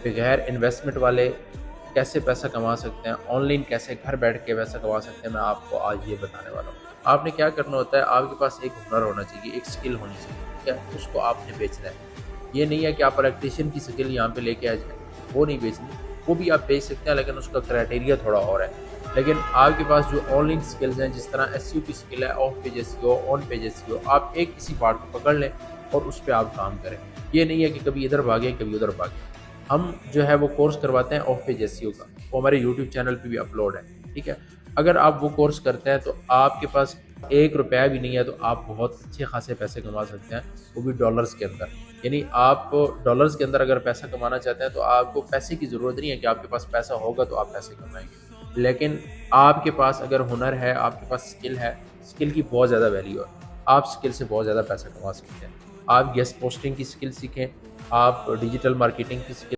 बगैर इन्वेस्टमेंट वाले कैसे पैसा कमा सकते हैं, ऑनलाइन कैसे घर बैठ के पैसा कमा सकते हैं, मैं आपको आज ये बताने वाला हूँ। आपने क्या करना होता है, आपके पास एक हुनर होना चाहिए, एक स्किल होनी चाहिए, ठीक है? उसको आपने बेचना है। ये नहीं है कि आप इलेक्ट्रीशियन की स्किल यहाँ पे लेके आ जाएँ, वो नहीं बेचनी। वो भी आप बेच सकते हैं, लेकिन उसका क्राइटेरिया थोड़ा और है। लेकिन आपके पास जो ऑनलाइन स्किल्स हैं, जिस तरह एसईओ की स्किल है, of page SEO, on page SEO, आप एक किसी पार्ट को पकड़ लें और उस पे आप काम करें। ये नहीं है कि कभी इधर भागे, कभी उधर भागे। हम जो है वो कोर्स करवाते हैं ऑफ पेज एसईओ का, वो हमारे यूट्यूब चैनल पे भी अपलोड है, ठीक है? अगर आप वो कोर्स करते हैं तो आपके पास 1 रुपया भी नहीं है, तो आप बहुत अच्छे खासे पैसे कमा सकते हैं, वो भी डॉलर्स के अंदर। यानी आप डॉलर्स के अंदर अगर पैसा कमाना चाहते हैं, तो आपको पैसे की ज़रूरत नहीं है कि आपके पास पैसा होगा तो आप पैसे कमाएँगे। लेकिन आपके पास अगर हुनर है, आपके पास स्किल है, स्किल की बहुत ज़्यादा वैल्यू है। आप स्किल से बहुत ज़्यादा पैसा कमा सकते हैं। आप गेस्ट पोस्टिंग की स्किल सीखें, आप डिजिटल मार्केटिंग की स्किल